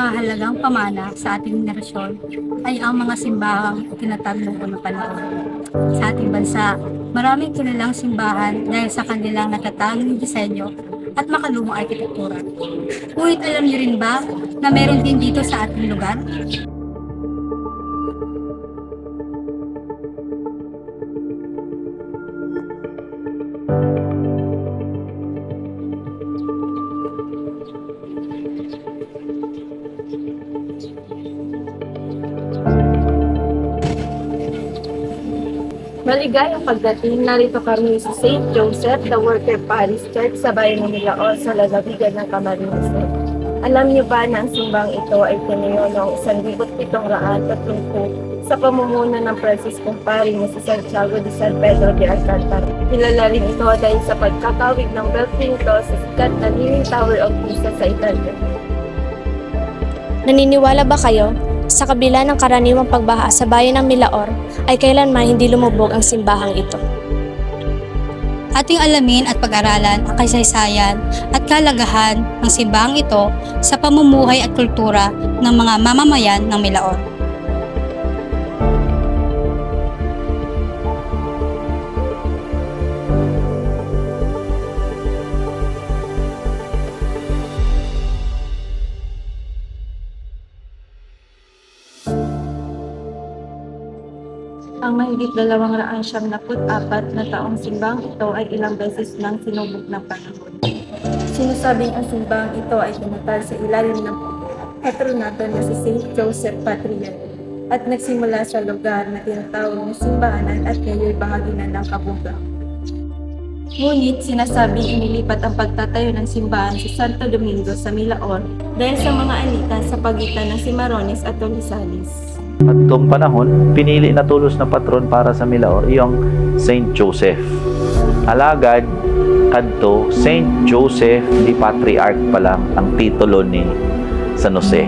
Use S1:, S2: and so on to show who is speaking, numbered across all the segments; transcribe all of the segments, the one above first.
S1: mahalagang pamana sa ating henerasyon ay ang mga simbahang itinatag noong unang panahon. Sa ating bansa, maraming kilalang simbahan dahil sa kanilang natatanging disenyo at makalumang arkitektura. Ngunit alam niyo rin ba na meron din dito sa ating lugar?
S2: Maligayang pagdating, narito kami sa St. Joseph, the Worker Parish Church sa bayan ng Milaor sa lalawigan ng Camarines Sur. Alam niyo ba na ang simbang ito ay tinayo noong 1730 sa pamumuno ng Franciscong Pari na si Santiago de San Pedro de Alcantara. Kilala rin ito dahil sa pagkakawig ng belfry nito sa sikat na Leaning Tower of Pisa sa Italia.
S3: Naniniwala ba kayo? Sa kabila ng karaniwang pagbaha sa bayan ng Milaor, ay kailanman hindi lumubog ang simbahang ito.
S1: Ating alamin at pag-aralan ang kasaysayan at kalagahan ng simbahang ito sa pamumuhay at kultura ng mga mamamayan ng Milaor.
S2: Ang mahigit 274 na taong simbahang ito ay ilang beses nang sinubok ng panahon. Sinasabing ang simbahang ito ay tinatal sa ilalim ng patronato na si St. Joseph Patriarch at nagsimula sa lugar na tinatawag na simbahanan at ngayon bahagi na ng Kabuga. Ngunit sinasabing inilipat ang pagtatayo ng simbahan sa Santo Domingo sa Milaor dahil sa mga alitan sa pagitan ng Cimarrones at Tolisalis.
S4: At itong panahon, pinili na tulos na patron para sa Milaor, yung Saint Joseph. Alagad, kadto, Saint Joseph di Patriarch pa lang ang titulo ni San Jose.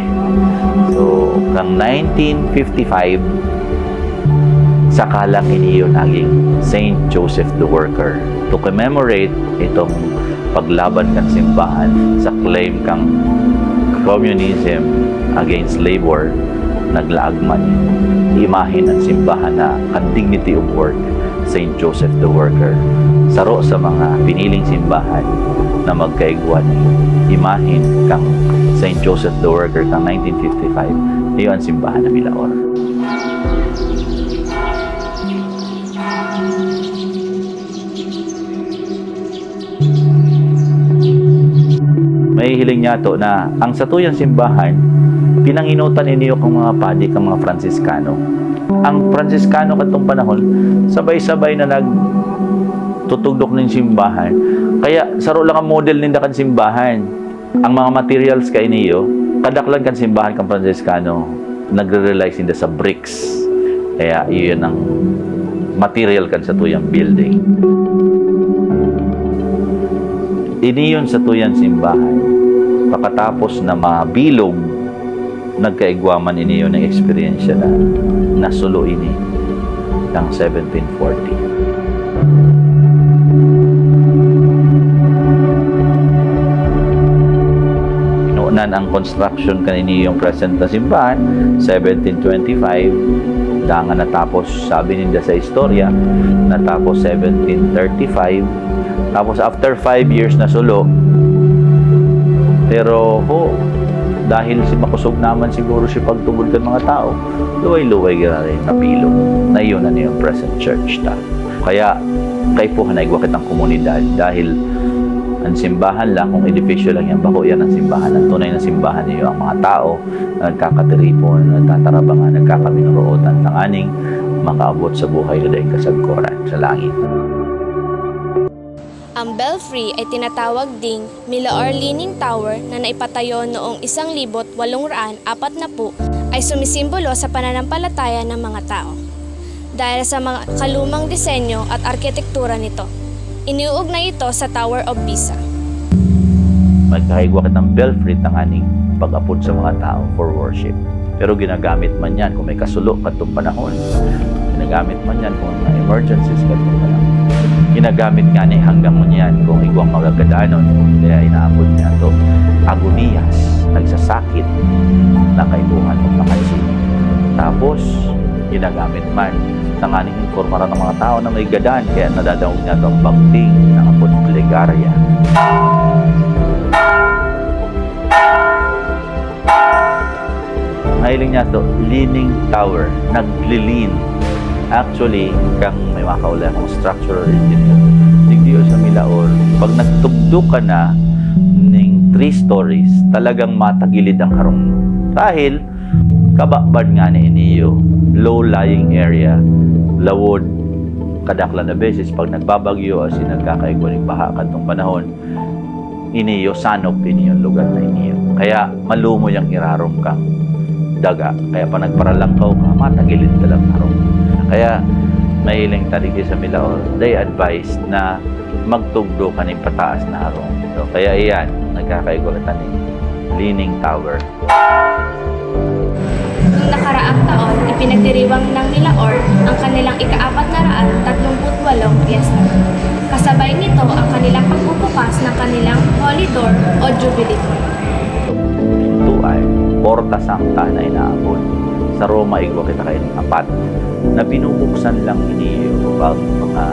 S4: So, ng 1955, saka lang iniyo naging Saint Joseph the Worker to commemorate itong paglaban kang simbahan sa claim kang communism against labor. Naglaag man imahe ng simbahan na ang dignity of work, St. Joseph the Worker. Saro sa mga piniling simbahan na magkaigwan imahin kang St. Joseph the Worker kang 1955, iyon ang simbahan ng Milaor. May hiling niya to na ang satuyang simbahan pinanginutan iniyo kang mga padi kang mga Franciscano. Ang Franciscano katong panahon, sabay-sabay na nagtutugdok ng simbahan. Kaya saro lang ang model ninda kan simbahan. Ang mga materials kay iniyo, kadaklan kan simbahan kang Franciscano, nagre-rely sinda sa bricks. Kaya iyon ang material kan sa tuyang building. Iniyon sa tuyang simbahan. Pagkatapos na mabilog, nagkaigwaman iniyo ng experience na nasulo ini ng 1740. Inuunan ang construction kanini yung present na simbahan, 1725. Dangan natapos, sabi ninda sa istorya, natapos 1735. Tapos after 5 years na sulo, pero dahil si makusog naman siguro si pagtubod kan mga tao, luway-luway rin napilog na iyon na yung present church ta. Kaya kay po hanaigwa kitang komunidad dahil ang simbahan lang, kung edifisyo lang yan, bako yan ang simbahan. Ang tunay na simbahan niyo ang mga tao na nagkakatiripon, nagtatarabangan, nagkakaminurootan ng aning makaabot sa buhay na dahil kasagkuran sa langit.
S3: Ang belfry ay tinatawag ding Milaor Leaning Tower na naipatayo noong 1840 ay sumisimbolo sa pananampalataya ng mga tao. Dahil sa mga kalumang disenyo at arkitektura nito, iniuugnay ito sa Tower of Pisa.
S4: Magkahigwa ng belfry ng aning pag-apod sa mga tao for worship. Pero ginagamit man yan kung may kasulok katong panahon. Ginagamit man yan kung may emergencies katong panahon. ginagamit nga ni hanggang unyan kung igwang magagadanon. Kaya inaabot niya to agonias, nagsasakit na kaibuhan o makansin. Tapos, ginagamit man sa nganing informara ng mga tao na may gadaan, kaya nadadawag niya itong bagting ng apod plegaria. Mahiling niya to, leaning tower, naglilin. Actually, kang may makaula akong structural engineer, digdiyo sa Milaor, pag nagtugdo ka na ng 3 stories, talagang matagilid ang harong. Dahil, kabakbad nga ni Iniyo, low-lying area, lawod, kadaklan na beses, pag nagbabagyo, as in nagkakaigwaling baha kadtong panahon, Iniyo, sanop Iniyo, lugar na Iniyo. Kaya, malumo yung irarom kang daga. Kaya pa nagparalangkaw ka, matagilid ka lang harong. Kaya, mahiling taligi sa Milaor, they advise na magtugdo ka ng pataas na harong. So, kaya iyan, nagkakaigulatan ng leaning tower.
S3: Noong nakaraang taon, ipinagdiriwang ng Milaor ang kanilang ika-438 piyesta. Kasabay nito ang kanilang pagbubukas ng kanilang Holy Door o Jubilee Door.
S4: Ito ay Porta Sancta na inaabot. Sa Roma, igwa kita kayo ng 4 na binubuksan lang iniyo pag mga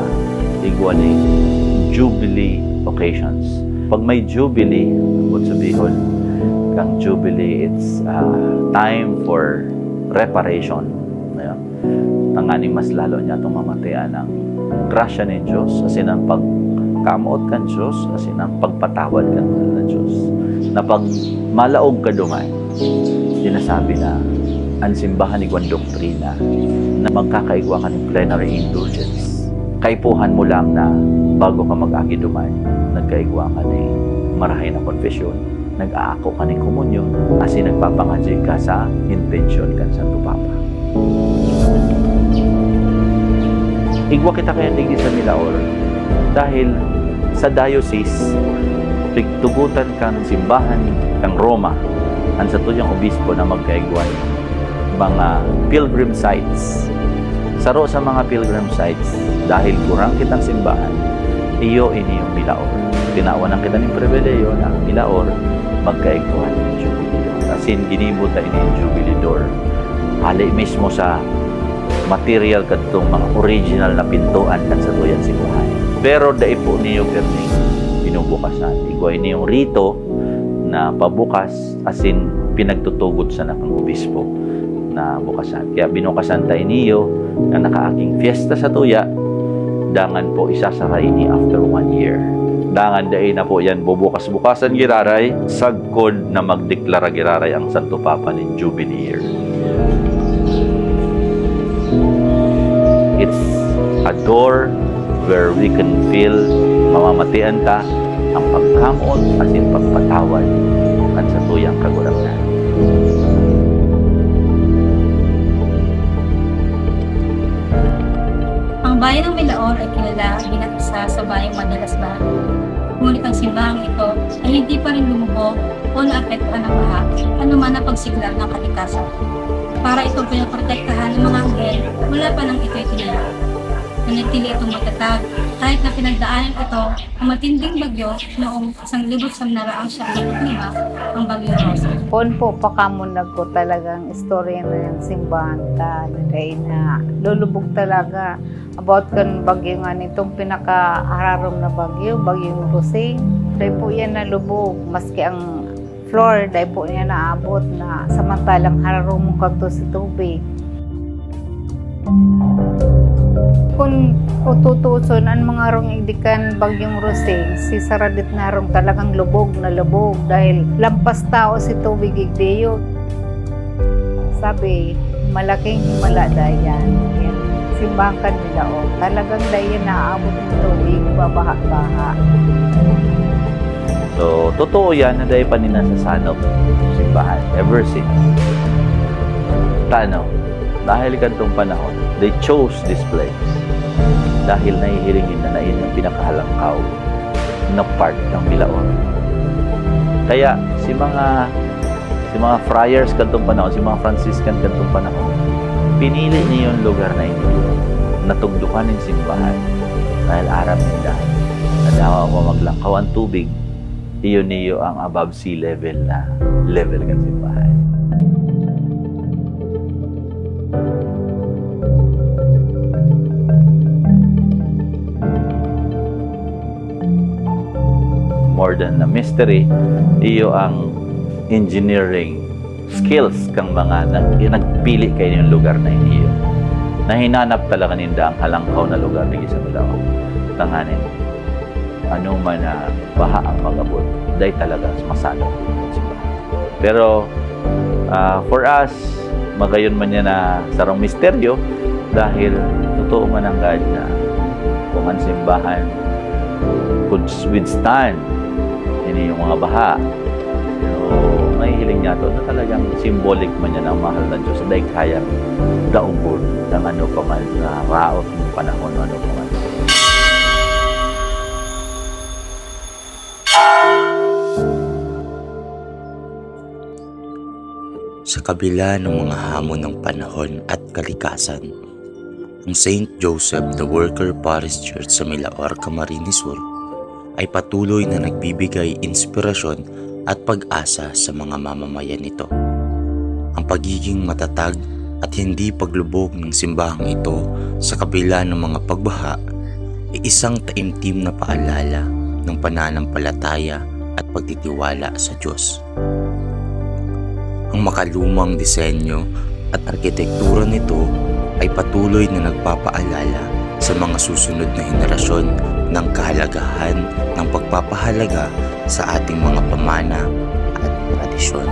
S4: igwa ni Jubilee occasions. Pag may Jubilee, ibig sabihin, kang Jubilee, it's time for reparation. Tanganing mas lalo niya itong mamatayan ng grasya ng Diyos, as in ang pagkamuot kan Diyos, as in ang pagpatawad kan ng Diyos. Na pag malaog ka dumay, sinasabi na ang simbahan ni Juan Doktrina na magkakaigwa ka ng plenary indulgence. Kaipuhan mo lang na bago ka mag-agi dumay, nagkaigwa ka ng marahay na confession, nag-aako ka ng komunyon, as in nagpapangadya ka sa intention kan Santo Papa. Igwa kita kaya digdi sa Milaor dahil sa diocese, pigtugutan kang simbahan kang Roma, ang sa tuyang obispo na magkaigwan mga pilgrim sites. Saro sa mga pilgrim sites, dahil kurang kitang simbahan, iyo iniyong Milaor. Tinawanan kita ng pribileyo na Milaor magkaigwan ng Jubilee Door. Asin ginibot na iniyong Jubilee Door. Hali mismo sa material kadtong mga original na pintuan kan sa tuyang simbahan. Pero dai po niyo perning binubukasan. Igway niyong rito na pabukas, asin pinagtutugot sa nakang obispo na bukasan. Kaya binukasan tayo niyo na nakaaking fiesta sa tuya, dangan po isasaray ni after 1 year. Dangan dai na po yan bubukas-bukasan giraray, sagkod na magdeklara giraray ang Santo Papa ni Jubilee Year. It's a door where we can feel mamamatian ta ang pagkamot asin pagpatawad kan sa tuyang kagurangnan.
S1: Ang bayan ng Milaor ay kilala bilang isa sa bayang madalas baha. Ngunit ang simbahang ito ay hindi pa rin lumubog o naapektuhan ng baha, anuman ang pagsigla ng kalikasan. Para itong pinaprotektahan ng mga anghel mula pa nang ito'y tinala. Nanatili itong matatag kahit na pinagdaanan ito ang matinding bagyo noong 1905 ang Bagyo Rosa.
S5: Pon po pakamunag ko talagang istorya na yung simbahan ta kay na lulubog talaga about kan bagyo nga nitong pinakahararom na bagyo, bagyong Rosing. Dahil po yan nalubog maski ang floor dahil po niya naabot na samantalang hararom mong kanto si tubig. Kung ututuson ang mga rong idikan bagyong Rosing, si Saradit na rong talagang lubog na lubog dahil lampas tao si tubig igdeyo. Sabi, malaking himala dayan. Yan, simbahan nila o. Talagang dayan naaabot ng tubig, babaha-baha.
S4: So, totoo yan na dahil pa ninasasanop simbahan ever since. Tano, dahil kantong panahon, they chose this place dahil nahihiringin na yun yung pinakahalangkaw na part ng Milaor. Kaya si mga friars kantong panahon, si mga Franciscan kantong panahon, pinili niya yung lugar na ito, natugdukan ng simbahan, dahil aram nila nadawa mo maglangkaw ang tubig, iyon niyo ang above sea level na level ng simbahan. More than a mystery, iyo ang engineering skills kang mga nagpili kayo ng lugar na iniyo. Na hinanap talaga ninda ang halangkaw na lugar ni sa Milao. Tanganin, ano man na baha ang magabot, dahil talaga masalo. Pero for us, magayon man niya na sarong misteryo dahil totoo man ang God na kung ang simbahan could withstand ini yung mga baha. So, may hiling niya to na talagang symbolic man niya ng mahal na Diyos dahil kaya daubon ng ano pa man na raot ng panahon ano pa man.
S6: Sa kabila ng mga hamon ng panahon at kalikasan, ang St. Joseph the Worker Parish Church sa Milaor, Camarines Sur ay patuloy na nagbibigay inspirasyon at pag-asa sa mga mamamayan nito. Ang pagiging matatag at hindi paglubog ng simbahang ito sa kabila ng mga pagbaha ay isang taimtim na paalala ng pananampalataya at pagtitiwala sa Diyos. Ang makalumang disenyo at arkitektura nito ay patuloy na nagpapaalala sa mga susunod na henerasyon ng kahalagahan ng pagpapahalaga sa ating mga pamana at tradisyon.